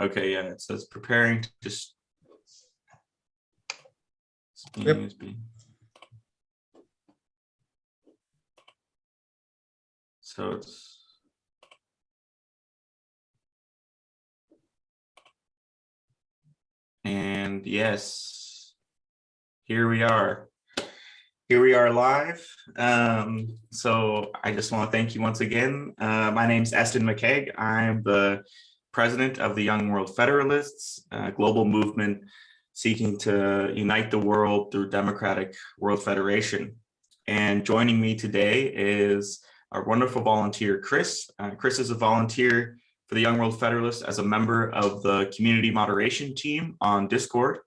Okay, yeah, it says preparing to just. Yep. So it's. And yes, here we are. Here we are live. So I just want to thank you once again. My name is Eston McKeag. I'm the president of the Young World Federalists, a global movement seeking to unite the world through democratic world federation. And joining me today is our wonderful volunteer, Chris. Chris is a volunteer for the Young World Federalists as a member of the community moderation team on Discord.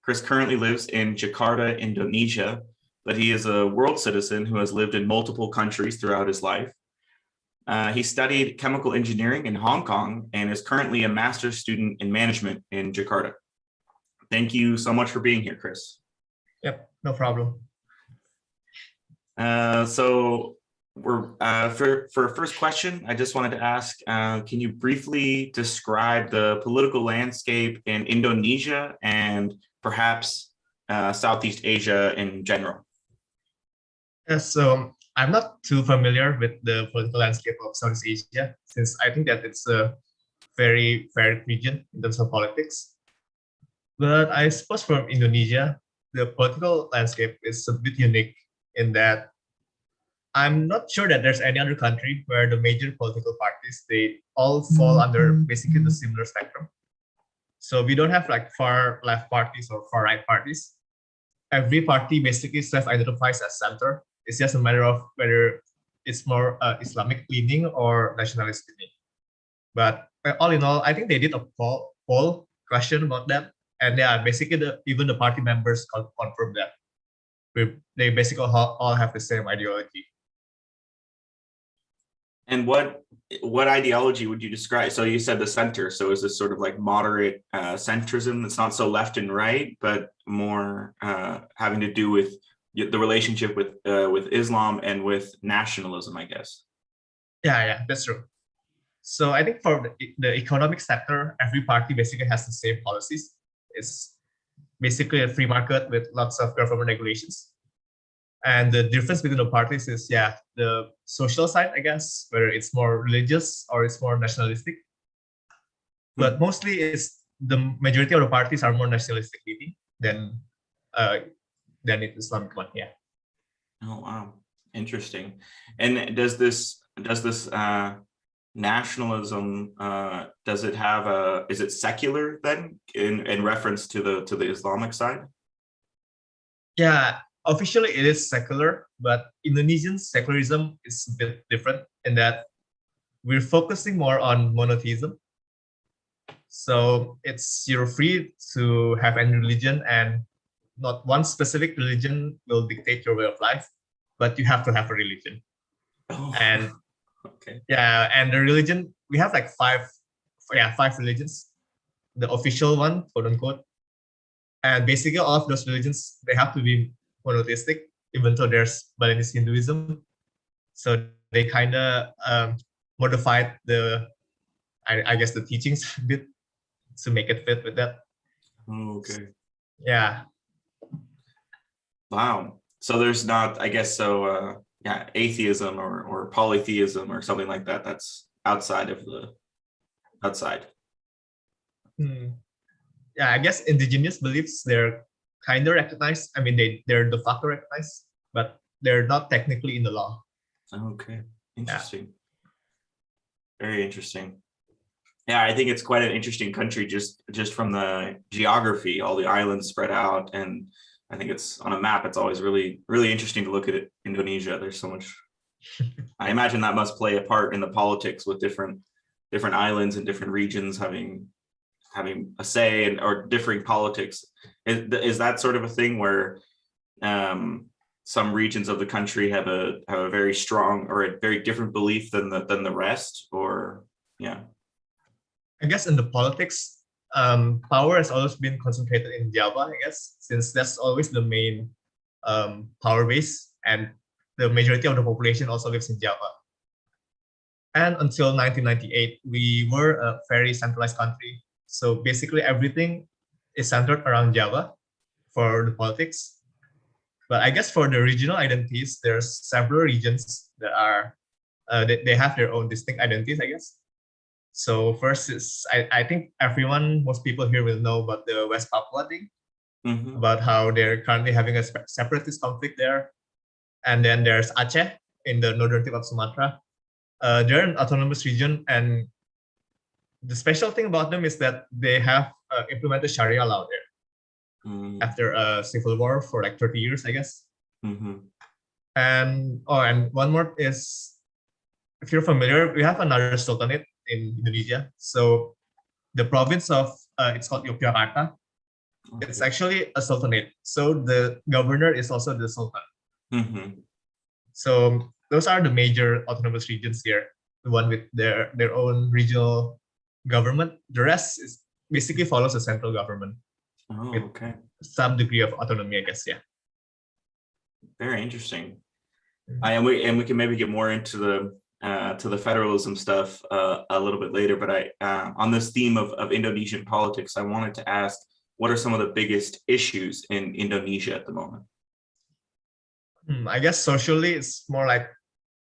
Chris currently lives in Jakarta, Indonesia, but he is a world citizen who has lived in multiple countries throughout his life. He studied chemical engineering in Hong Kong and is currently a master's student in management in Jakarta. Thank you so much for being here, Chris. Yep, no problem. So we're for first question, I just wanted to ask, can you briefly describe the political landscape in Indonesia and perhaps Southeast Asia in general? Yes, so I'm not too familiar with the political landscape of Southeast Asia, since I think that it's a very varied region in terms of politics. But I suppose from Indonesia, the political landscape is a bit unique in that I'm not sure that there's any other country where the major political parties, they all fall under basically the similar spectrum. So we don't have like far left parties or far right parties. Every party basically self-identifies as center. It's just a matter of whether it's more Islamic leaning or nationalist leaning. But all in all, I think they did a poll question about that. And yeah, basically even the party members confirm that. They basically all have the same ideology. And what ideology would you describe? So you said the center. So is this sort of like moderate centrism that's not so left and right, but more having to do with the relationship with Islam and with nationalism, I guess? Yeah, that's true. So I think for the economic sector, every party basically has the same policies. It's basically a free market with lots of government regulations. And the difference between the parties is, yeah, the social side, I guess, whether it's more religious or it's more nationalistic. But mostly it's the majority of the parties are more nationalistic than it's Islamic one, yeah. Oh wow, interesting. And does this nationalism does it have is it secular then in reference to the Islamic side? Yeah, officially it is secular, but Indonesian secularism is a bit different in that we're focusing more on monotheism. So you're free to have any religion, and not one specific religion will dictate your way of life, but you have to have a religion. Oh, and okay. Yeah, and the religion, we have like five religions. The official one, quote unquote. And basically all of those religions, they have to be monotheistic, even though there's Balinese Hinduism. So they kind of modified I guess the teachings a bit to make it fit with that. Okay. Yeah. Wow. So there's not, I guess, so yeah, atheism or polytheism or something like that. That's outside. Yeah, I guess indigenous beliefs, they're kind of recognized. I mean, they're de facto recognized, but they're not technically in the law. Okay, interesting. Yeah. Very interesting. Yeah, I think it's quite an interesting country just from the geography, all the islands spread out, and I think it's on a map. It's always really, really interesting to look at it. Indonesia. There's so much. I imagine that must play a part in the politics with different islands and different regions having a say or differing politics. Is that sort of a thing where some regions of the country have a very strong or a very different belief than the rest, or yeah? I guess in the politics, power has always been concentrated in Java, I guess, since that's always the main power base, and the majority of the population also lives in Java. And until 1998, we were a very centralized country. So basically everything is centered around Java for the politics. But I guess for the regional identities, there's several regions that are they have their own distinct identities, I guess. So first is I think most people here will know about the West Papua thing, about how they're currently having a separatist conflict there. And then there's Aceh in the northern tip of Sumatra. They're an autonomous region, and the special thing about them is that they have implemented Sharia law there after a civil war for like 30 years, I guess. And one more is, if you're familiar, we have another sultanate in Indonesia. So the province of it's called Yogyakarta. It's actually a sultanate. So the governor is also the sultan. So those are the major autonomous regions here, the one with their own regional government. The rest is basically follows the central government. Oh, with okay. some degree of autonomy, I guess. Yeah. Very interesting. And we can maybe get more into the federalism stuff a little bit later. But on this theme of Indonesian politics, I wanted to ask, what are some of the biggest issues in Indonesia at the moment? I guess socially, it's more like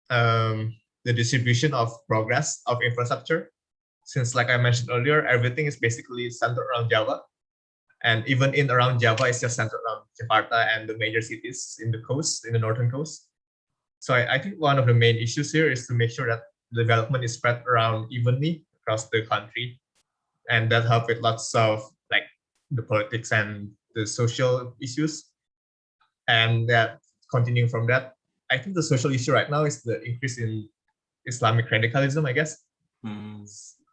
the distribution of progress of infrastructure. Since, like I mentioned earlier, everything is basically centered around Java. And even in around Java, it's just centered around Jakarta and the major cities in the northern coast. So I think one of the main issues here is to make sure that development is spread around evenly across the country. And that helps with lots of like the politics and the social issues. And that continuing from that, I think the social issue right now is the increase in Islamic radicalism, I guess.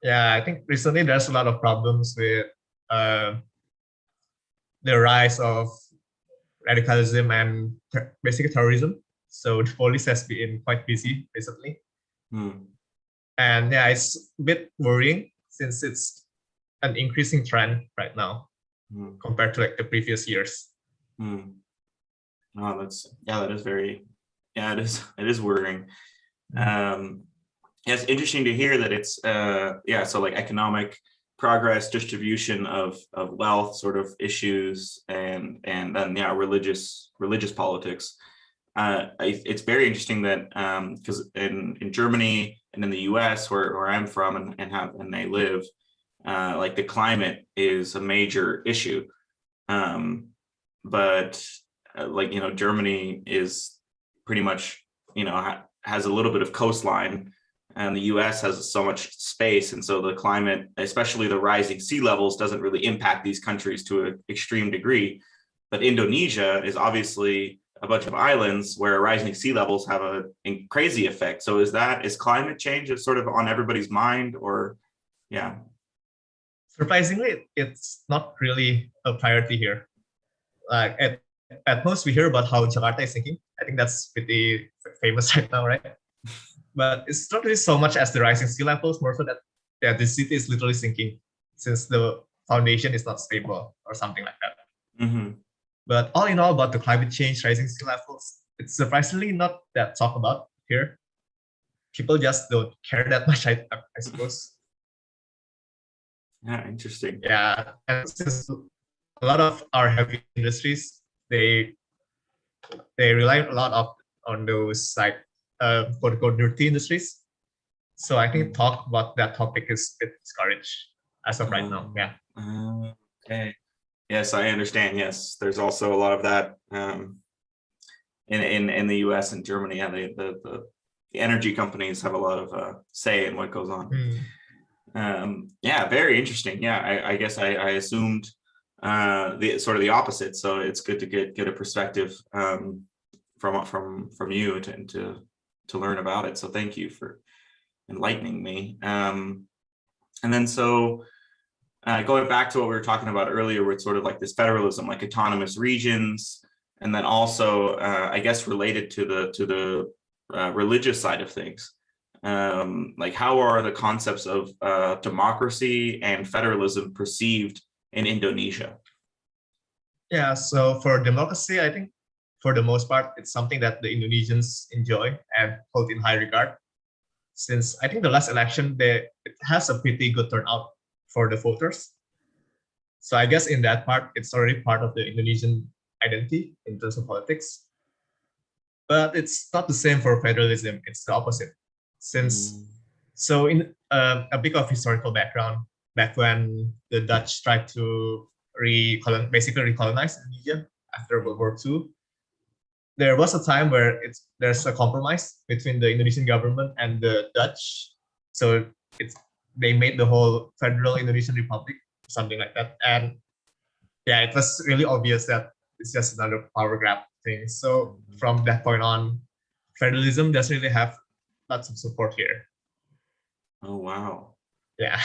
Yeah, I think recently there's a lot of problems with the rise of radicalism and basically terrorism. So the police has been quite busy recently. And yeah, it's a bit worrying since it's an increasing trend right now compared to like the previous years. Oh, that is very, it is worrying. It's interesting to hear that it's so like economic progress, distribution of wealth sort of issues, and then religious politics. It's very interesting that because in Germany and in the US where I'm from and they live, like the climate is a major issue, but Germany is pretty much has a little bit of coastline, and the US has so much space, and so the climate, especially the rising sea levels, doesn't really impact these countries to an extreme degree. But Indonesia is obviously a bunch of islands where rising sea levels have a crazy effect. So is climate change sort of on everybody's mind, or yeah? Surprisingly, it's not really a priority here. Like at most we hear about how Jakarta is sinking. I think that's pretty famous right now, right? But it's not really so much as the rising sea levels, more so that the city is literally sinking since the foundation is not stable or something like that. But all in all, about the climate change, rising sea levels, it's surprisingly not that talked about here. People just don't care that much, I suppose. Yeah, interesting. Yeah, and since a lot of our heavy industries, they rely a lot on those like quote unquote dirty industries. So I think talk about that topic is a bit discouraged as of right now. Yeah. Okay. Yes, I understand. Yes, there's also a lot of that in the US and Germany. Yeah, the energy companies have a lot of say in what goes on. Yeah, very interesting. Yeah, I guess I assumed the sort of the opposite. So it's good to get a perspective from you to learn about it. So thank you for enlightening me. And then going back to what we were talking about earlier with sort of like this federalism, like autonomous regions, and then also I guess related to the religious side of things. Like how are the concepts of democracy and federalism perceived in Indonesia? Yeah, so for democracy, I think for the most part, it's something that the Indonesians enjoy and hold in high regard. Since I think the last election, it has a pretty good turnout for the voters. So I guess in that part, it's already part of the Indonesian identity in terms of politics. But it's not the same for federalism. It's the opposite. So in a bit of historical background, back when the Dutch tried to basically recolonize Indonesia after World War II, there was a time where there's a compromise between the Indonesian government and the Dutch. So they made the whole federal Indonesian Republic, something like that. And yeah, it was really obvious that it's just another power grab thing. So from that point on, federalism doesn't really have lots of support here. Oh wow. Yeah.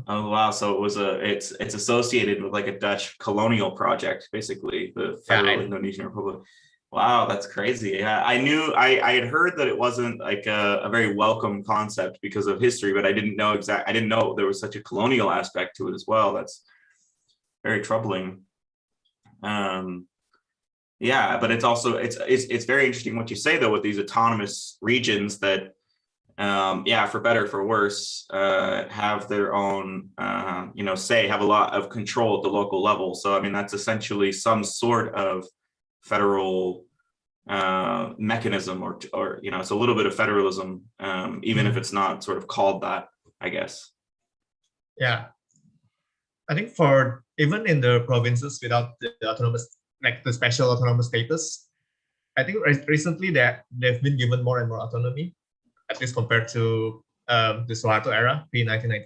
Oh wow. So it's associated with like a Dutch colonial project, basically, the Federal Indonesian Republic. Wow, that's crazy. Yeah, I had heard that it wasn't like a very welcome concept because of history, but I didn't know there was such a colonial aspect to it as well. That's very troubling. Yeah, but it's also it's very interesting what you say though with these autonomous regions that yeah, for better for worse, have their own have a lot of control at the local level. So I mean that's essentially some sort of federal mechanism or it's a little bit of federalism, even if it's not sort of called that, I guess. Yeah, I think for even in the provinces without the autonomous, like the special autonomous status, I think recently that they've been given more and more autonomy, at least compared to the Soeharto era, pre-1998.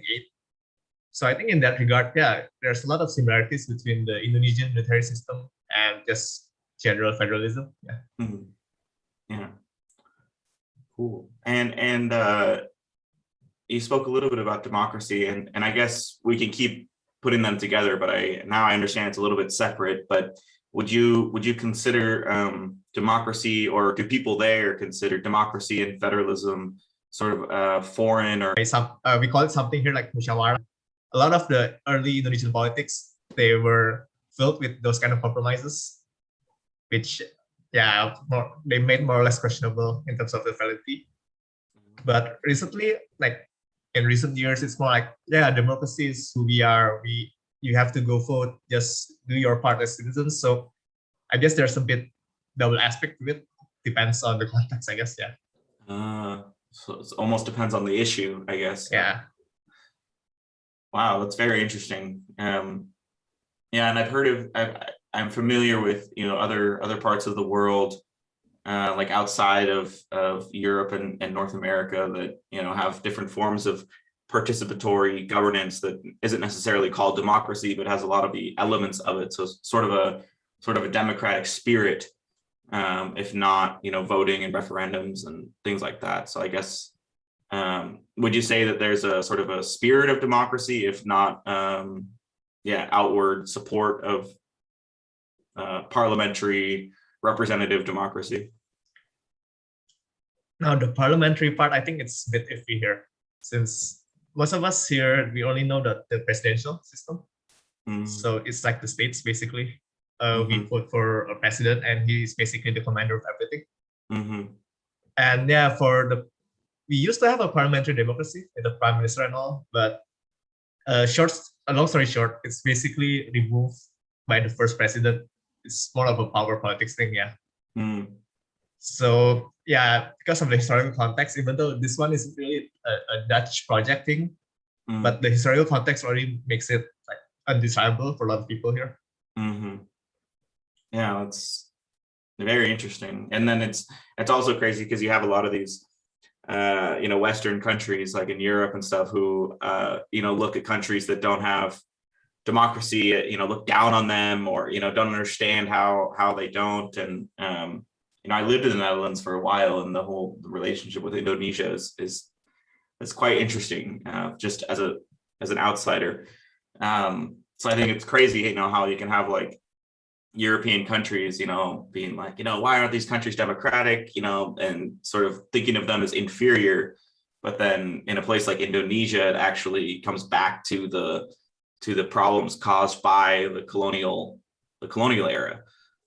So I think in that regard, yeah, there's a lot of similarities between the Indonesian military system and just general federalism. Yeah. Mm-hmm. Yeah. Cool. And you spoke a little bit about democracy, and I guess we can keep putting them together, but now I understand it's a little bit separate. But would you consider democracy, or do people there consider democracy and federalism sort of foreign, or we call it something here like musyawarah? A lot of the early Indonesian politics, they were filled with those kind of compromises, which yeah, they made more or less questionable in terms of the validity. But recently, like in recent years, it's more like, yeah, democracy is who we are. You have to go vote, just do your part as citizens. So I guess there's a bit double aspect to it. Depends on the context, I guess. Yeah. So it almost depends on the issue, I guess. Yeah. Wow, that's very interesting. Yeah, and I'm familiar with other parts of the world, like outside of Europe and North America, that have different forms of participatory governance that isn't necessarily called democracy, but has a lot of the elements of it. So sort of a democratic spirit, if not voting and referendums and things like that. So I guess would you say that there's a sort of a spirit of democracy, if not outward support of parliamentary representative democracy? Now the parliamentary part, I think it's a bit iffy here, since most of us here, we only know the presidential system. So it's like the states basically. We vote for a president, and he's basically the commander of everything. And yeah, we used to have a parliamentary democracy with the prime minister and all, but long story short, it's basically removed by the first president. It's more of a power politics thing, yeah. So yeah, because of the historical context, even though this one is really a Dutch project thing, but the historical context already makes it like undesirable for a lot of people here. Yeah, that's very interesting. And then it's also crazy because you have a lot of these Western countries like in Europe and stuff who look at countries that don't have democracy, look down on them, or don't understand how they don't. And I lived in the Netherlands for a while, and the whole relationship with Indonesia is quite interesting, just as an outsider. So I think it's crazy, how you can have like European countries, being like, why aren't these countries democratic, and sort of thinking of them as inferior. But then in a place like Indonesia, it actually comes back to the problems caused by the colonial era.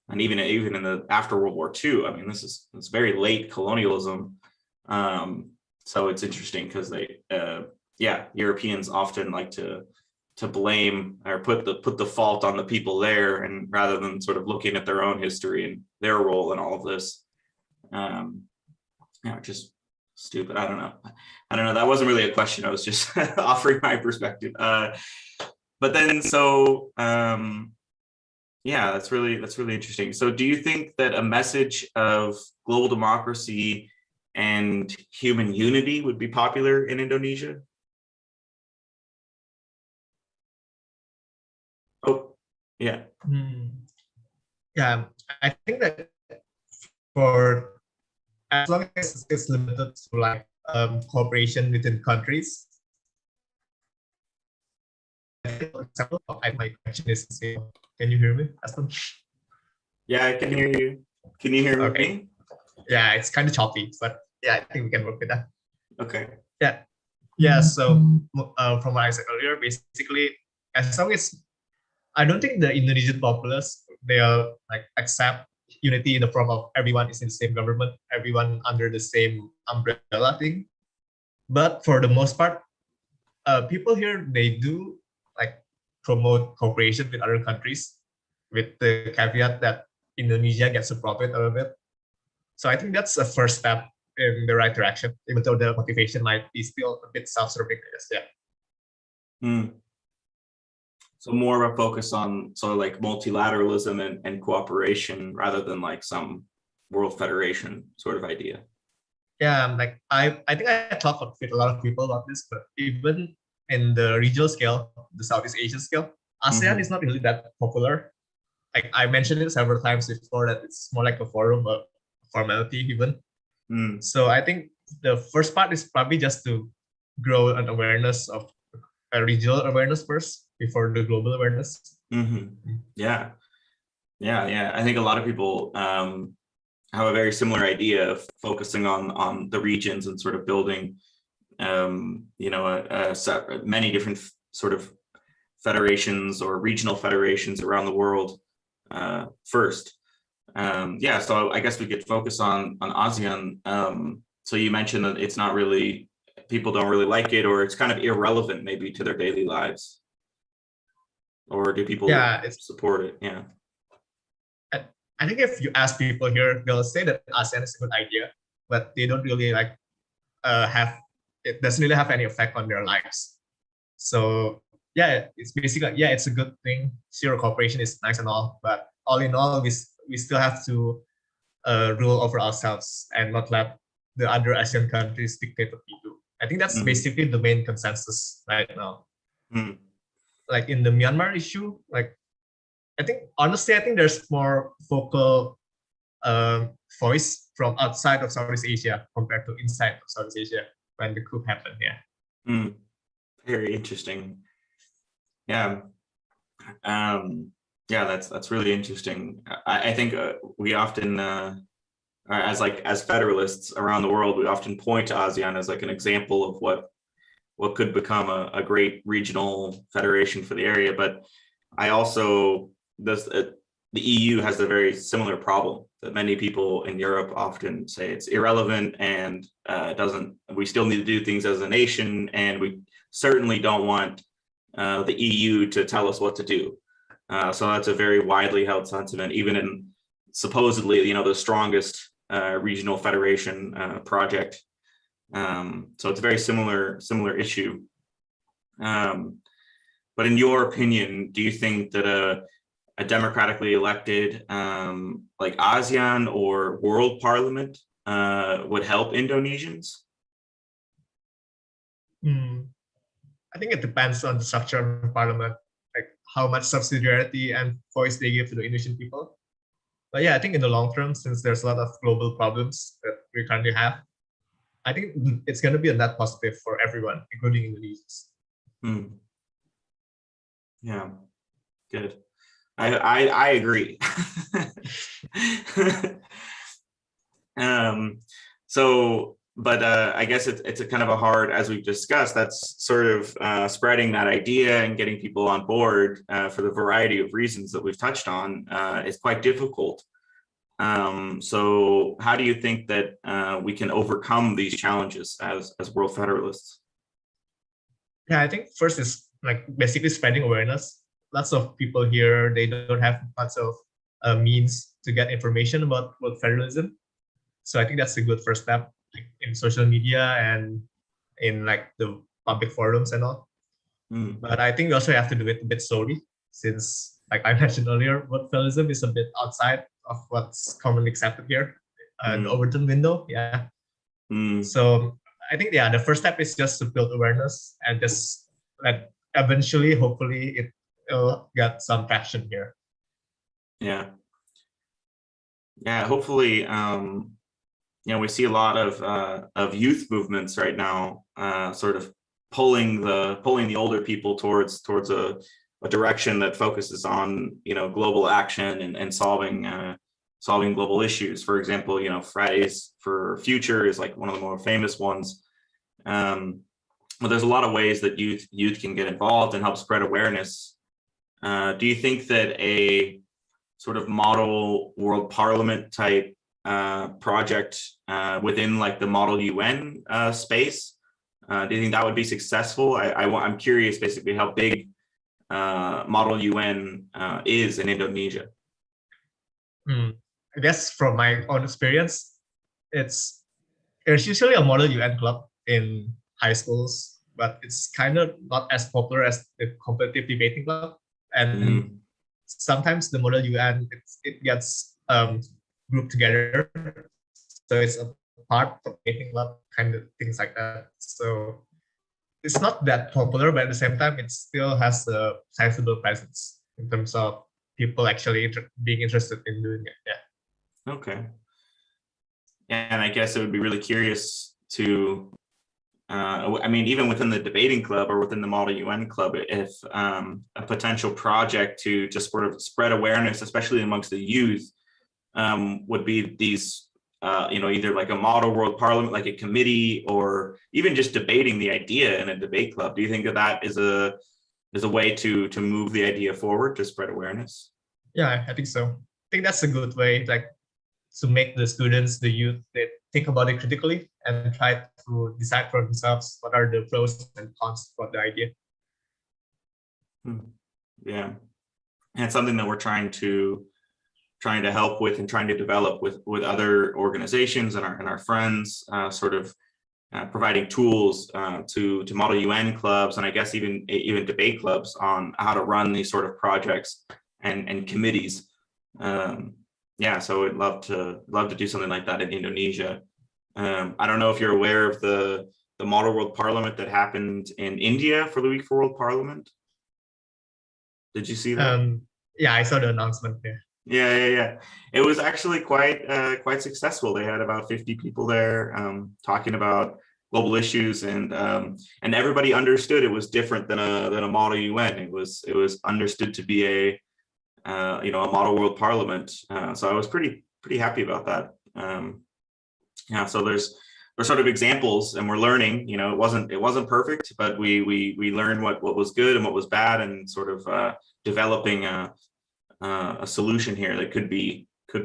And even in the after World War II, I mean, it's very late colonialism. So it's interesting because Europeans often like to to blame or put the fault on the people there, and rather than sort of looking at their own history and their role in all of this. Just stupid. I don't know. That wasn't really a question. I was just offering my perspective. But then, so that's really interesting. So do you think that a message of global democracy and human unity would be popular in Indonesia? Oh, yeah. Yeah, I think that for as long as it's limited to like cooperation within countries. For example, my question is, can you hear me, Aston? Yeah, I can hear you. Can you hear me? Yeah, it's kind of choppy, but yeah, I think we can work with that. Okay. Yeah. So from what I said earlier, basically, as long as I don't think the Indonesian populace they'll like accept unity in the form of everyone is in the same government, everyone under the same umbrella thing. But for the most part, people here they do like promote cooperation with other countries, with the caveat that Indonesia gets a profit out of it. So I think that's a first step in the right direction, even though the motivation might be still a bit self-serving, I guess. Yeah. So more of a focus on sort of like multilateralism and cooperation rather than like some world federation sort of idea. Yeah, like I think I talk with a lot of people about this, but even in the regional scale, the Southeast Asian scale, ASEAN is not really that popular. Like I mentioned it several times before that it's more like a forum, a formality even. So I think the first part is probably just to grow an awareness of a regional awareness first before the global awareness. Yeah. I think a lot of people have a very similar idea of focusing on the regions and sort of building, many different sort of federations or regional federations around the world first. So I guess we could focus on ASEAN. So you mentioned that it's not really, people don't really like it, or it's kind of irrelevant maybe to their daily lives. Or do people support it? Yeah. I think if you ask people here, they'll say that ASEAN is a good idea, but they don't really like it doesn't really have any effect on their lives. So yeah, it's basically, it's a good thing. Zero cooperation is nice and all, but all in all, we still have to rule over ourselves and not let the other ASEAN countries dictate what we do. I think that's basically the main consensus right now. Like in the Myanmar issue, like I think there's more vocal voice from outside of Southeast Asia compared to inside of Southeast Asia when the coup happened. Yeah. Very interesting. Yeah. That's really interesting. I think we often, as federalists around the world, we often point to ASEAN as like an example of what could become a great regional federation for the area. But I also, the EU has a very similar problem that many people in Europe often say it's irrelevant and we still need to do things as a nation, and we certainly don't want the EU to tell us what to do. So that's a very widely held sentiment, even in supposedly, the strongest regional federation project. So it's a very similar issue. But in your opinion, do you think that a democratically elected like ASEAN or World Parliament would help Indonesians? I think it depends on the structure of the parliament, like how much subsidiarity and voice they give to the Indonesian people. But yeah, I think in the long term, since there's a lot of global problems that we currently have, I think it's going to be a net positive for everyone, including Indonesians. Yeah, good. I agree. But I guess it's a kind of a hard, as we've discussed, that's sort of spreading that idea and getting people on board for the variety of reasons that we've touched on is quite difficult. So how do you think that we can overcome these challenges as World Federalists? Yeah, I think first is like basically spreading awareness. Lots of people here, they don't have lots of means to get information about federalism. So I think that's a good first step, like, in social media and in like the public forums and all. But I think we also have to do it a bit slowly, since, like I mentioned earlier, what federalism is a bit outside of what's commonly accepted here. The Overton window, yeah. So I think, yeah, the first step is just to build awareness and just like eventually, hopefully, it'll get some traction here. Yeah. Yeah, hopefully, we see a lot of youth movements right now, sort of pulling the older people towards a direction that focuses on, global action and solving global issues. For example, Fridays for Future is like one of the more famous ones. But there's a lot of ways that youth can get involved and help spread awareness. Do you think that a sort of model world parliament type project within like the model UN space, do you think that would be successful? I'm curious basically how big model UN is in Indonesia. I guess from my own experience, there's usually a model UN club in high schools, but it's kind of not as popular as the competitive debating club. And sometimes the model UN, it gets grouped together, so it's a part of debating club, kind of things like that. So it's not that popular, but at the same time, it still has a sizable presence in terms of people actually being interested in doing it. Yeah. Okay. And I guess it would be really curious to, even within the debating club or within the Model UN club, if a potential project to just sort of spread awareness, especially amongst the youth, would be these, either like a model world parliament, like a committee, or even just debating the idea in a debate club. Do you think that is a way to move the idea forward, to spread awareness? Yeah, I think so. I think that's a good way, like, to make the students, the youth, they think about it critically and try to decide for themselves what are the pros and cons for the idea. Yeah, and it's something that we're trying to help with and trying to develop with other organizations and our friends, sort of providing tools to model UN clubs, and I guess even debate clubs on how to run these sort of projects and committees. Yeah, so we'd love to do something like that in Indonesia. I don't know if you're aware of the Model World Parliament that happened in India for the Week for World Parliament. Did you see that? Yeah, I saw the announcement there. Yeah. It was actually quite successful. They had about 50 people there, talking about global issues, and everybody understood it was different than a model UN. It was understood to be a model world parliament. So I was pretty happy about that. Yeah, so there's sort of examples, and we're learning. It wasn't perfect, but we learned what was good and what was bad, and sort of developing a solution here that could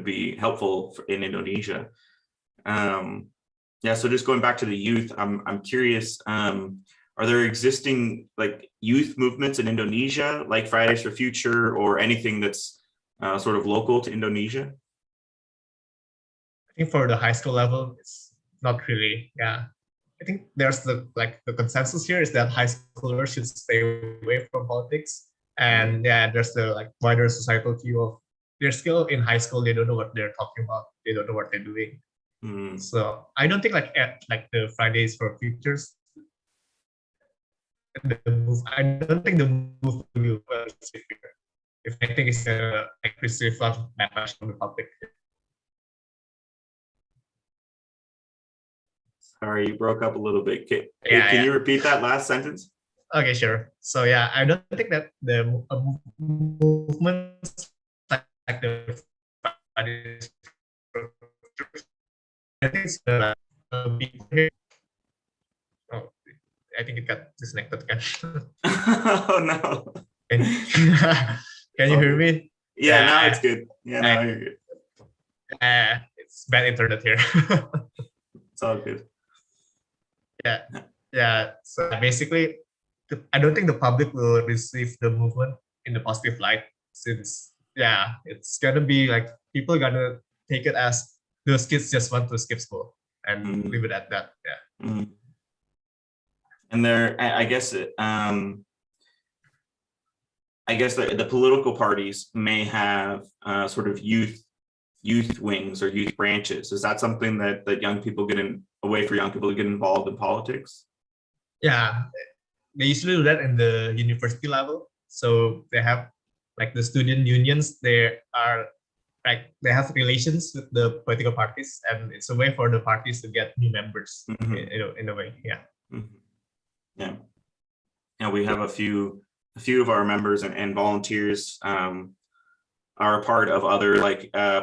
be helpful in Indonesia. Yeah, so just going back to the youth, I'm curious, are there existing like youth movements in Indonesia, like Fridays for Future, or anything that's sort of local to Indonesia? I think for the high school level, it's not really. Yeah, I think there's the consensus here is that high schoolers should stay away from politics, and yeah, there's the like wider societal view of they're still in high school, they don't know what they're talking about, they don't know what they're doing. So I don't think like the Fridays for Futures, I don't think the move will be well received here. If I think it's receive a lot of backlash from the public. Sorry, you broke up a little bit. Can you repeat that last sentence? Okay, sure. So yeah, I don't think that the movements like the Fridays for Futures, I think it's oh, I think it got disconnected again. Oh no. Can you hear me? Yeah, now it's good. Yeah, now you're good. It's bad internet here. It's all good. Yeah. So basically, I don't think the public will receive the movement in a positive light, since it's gonna be like people gonna take it as those kids just want to skip school and Mm, leave it at that. Yeah. mm. And there, I guess the political parties may have sort of youth wings or youth branches. Is that something that young people a way for young people to get involved in politics? Yeah, they usually do that in the university level. So they have like the student unions. They are like they have relations with the political parties, and it's a way for the parties to get new members. Mhm. In a way. Yeah. Mhm. Yeah. Yeah, we have a few of our members and volunteers are a part of other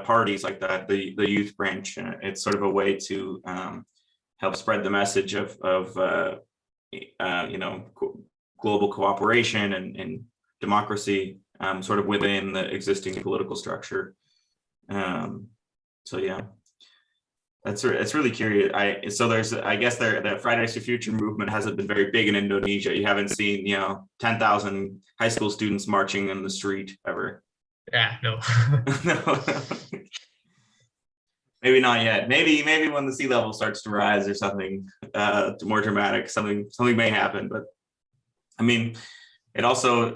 parties like that, the youth branch. It's sort of a way to help spread the message of global cooperation and democracy sort of within the existing political structure. So yeah, it's really curious. I guess the Fridays for Future movement hasn't been very big in Indonesia. You haven't seen 10,000 high school students marching in the street ever. Yeah. No. No. Maybe not yet. Maybe when the sea level starts to rise or something more dramatic, something may happen. But I mean, it also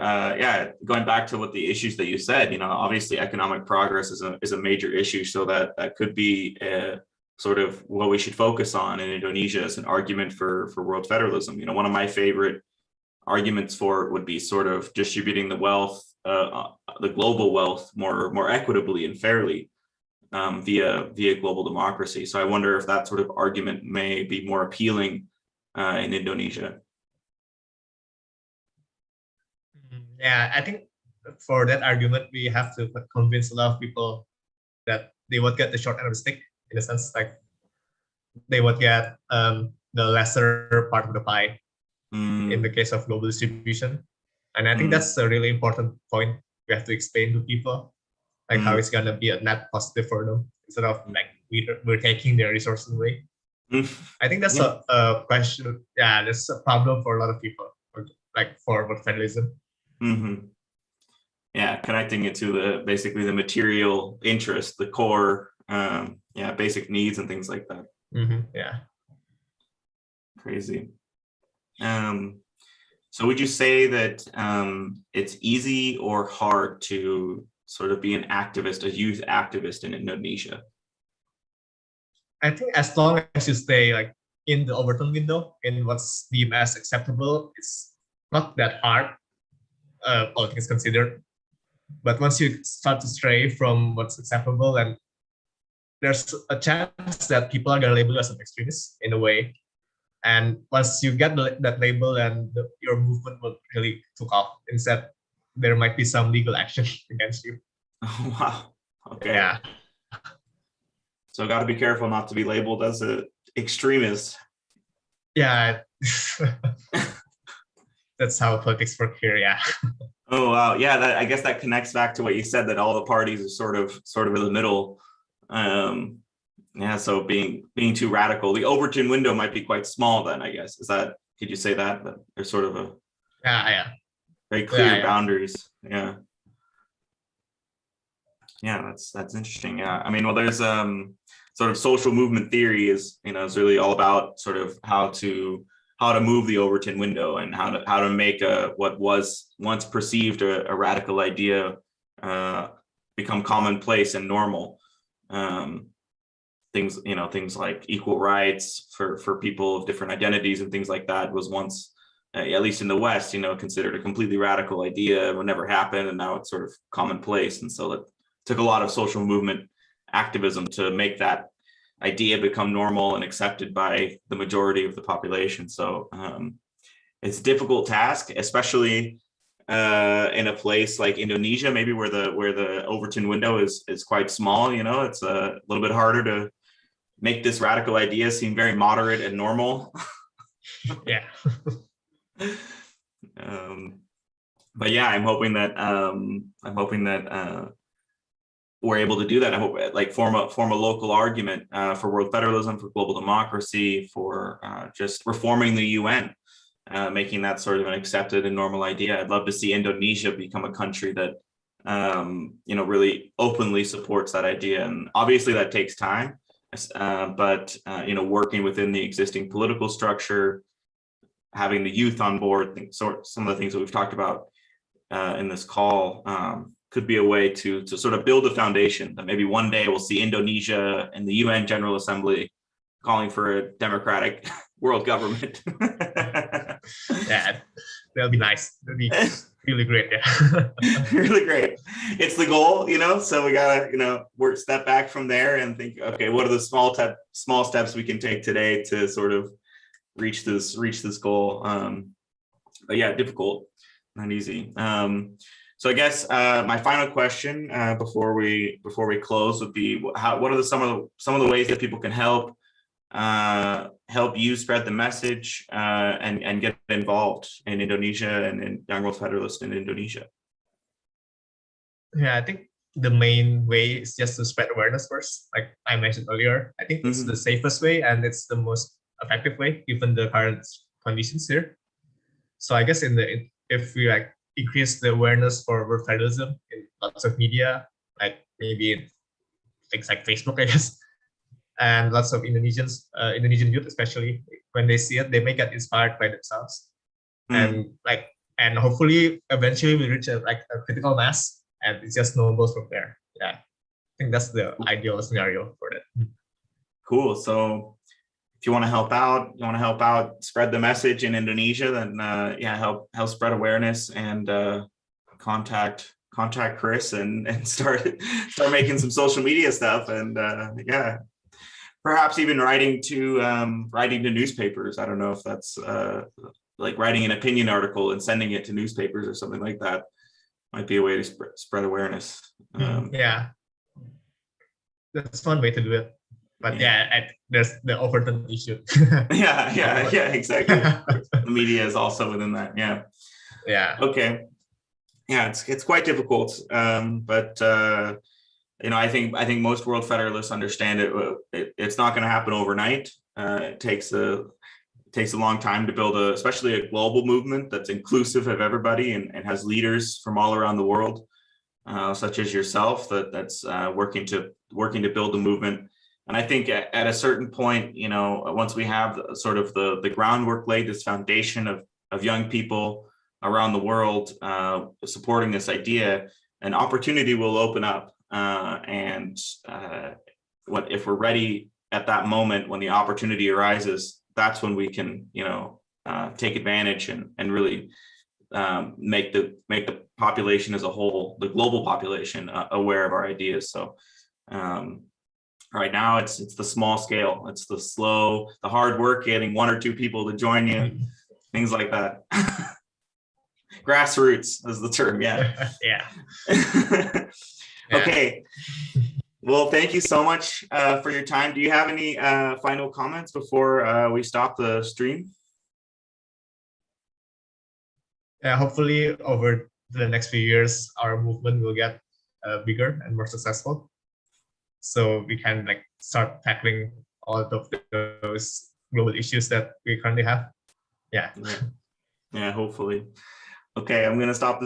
going back to what the issues that you said, obviously economic progress is a major issue. So that could be sort of what we should focus on in Indonesia as an argument for world federalism. One of my favorite arguments for it would be sort of distributing the wealth, the global wealth more equitably and fairly via global democracy. So I wonder if that sort of argument may be more appealing in Indonesia. Yeah, I think for that argument, we have to convince a lot of people that they would get the short end of the stick, in a sense, like they would get the lesser part of the pie in the case of global distribution. And I think that's a really important point we have to explain to people, like how it's gonna be a net positive for them instead of like we're taking their resources away. I think that's a question. Yeah, that's a problem for a lot of people, like for federalism. Mm-hmm. Yeah, connecting it to basically the material interest, the core, basic needs and things like that. Yeah. Crazy. So would you say that it's easy or hard to sort of be an activist, a youth activist in Indonesia? I think as long as you stay like in the Overton window, in what's deemed as acceptable, it's not that hard, all things considered. But once you start to stray from what's acceptable, and there's a chance that people are gonna label you as an extremist in a way. And once you get that label, and your movement will really took off. Instead, there might be some legal action against you. Oh, wow. Okay. Yeah. So got to be careful not to be labeled as an extremist. Yeah. That's how politics work here. Yeah. Oh wow, yeah. I guess that connects back to what you said, that all the parties are sort of in the middle. So being too radical, the Overton window might be quite small. Then I guess could you say that there's sort of a very clear boundaries. Yeah. Yeah, that's interesting. Yeah, I mean, well, there's sort of social movement theory is really all about sort of how to move the Overton window and how to make what was once perceived a radical idea become commonplace and normal. Things like equal rights for people of different identities and things like that was once, at least in the West, considered a completely radical idea. It would never happen, and now it's sort of commonplace. And so it took a lot of social movement activism to make that idea become normal and accepted by the majority of the population. So it's a difficult task, especially in a place like Indonesia, maybe where the Overton window is quite small. It's a little bit harder to make this radical idea seem very moderate and normal. Yeah. But yeah, I'm hoping that we're able to do that. I hope form a local argument for world federalism, for global democracy, for just reforming the UN. making that sort of an accepted and normal idea. I'd love to see Indonesia become a country that really openly supports that idea. And obviously that takes time, but working within the existing political structure, having the youth on board, some of the things that we've talked about in this call could be a way to sort of build a foundation that maybe one day we'll see Indonesia and the UN General Assembly calling for a democratic world government. Yeah, that'll be nice. That'll be really great. Yeah. Really great. It's the goal, so we gotta, work, step back from there and think, okay, what are the small steps we can take today to sort of reach this goal? But yeah, difficult, not easy. So I guess my final question before we close would be, what are some of the ways that people can help you spread the message and get involved in Indonesia and in Young World Federalist in Indonesia? Yeah, I think the main way is just to spread awareness first, like I mentioned earlier. I think it's the safest way and it's the most effective way given the current conditions here. So I guess if we increase the awareness for world federalism in lots of media, like maybe in things like Facebook, I guess, and lots of Indonesian youth, especially when they see it, they may get inspired by themselves, and hopefully eventually we reach a critical mass, and it just snowballs from there. Yeah, I think that's the ideal scenario for that. Cool. So if you want to help out, spread the message in Indonesia, then help spread awareness and contact Chris and start making some social media stuff, and perhaps even writing to newspapers. I don't know if that's like writing an opinion article and sending it to newspapers or something like that might be a way to spread awareness. Yeah, that's one way to do it. But there's the overturned issue. yeah, exactly. The media is also within that. Yeah. Okay. Yeah, it's quite difficult. But I think most World Federalists understand it's not going to happen overnight. It takes a long time to build especially a global movement that's inclusive of everybody and has leaders from all around the world, such as yourself, that's working to build a movement. And I think at a certain point, once we have sort of the groundwork laid, this foundation of young people around the world supporting this idea, an opportunity will open up. If we're ready at that moment when the opportunity arises, that's when we can, take advantage and really make the population as a whole, the global population, aware of our ideas. So. Right now, it's the small scale. It's the hard work, getting one or two people to join you, things like that. Grassroots is the term. Yeah. Yeah. Okay. Well, thank you so much for your time. Do you have any final comments before we stop the stream? Yeah. Hopefully, over the next few years, our movement will get bigger and more successful, so we can start tackling all of those global issues that we currently have. Yeah. Yeah, hopefully. Okay, I'm going to stop the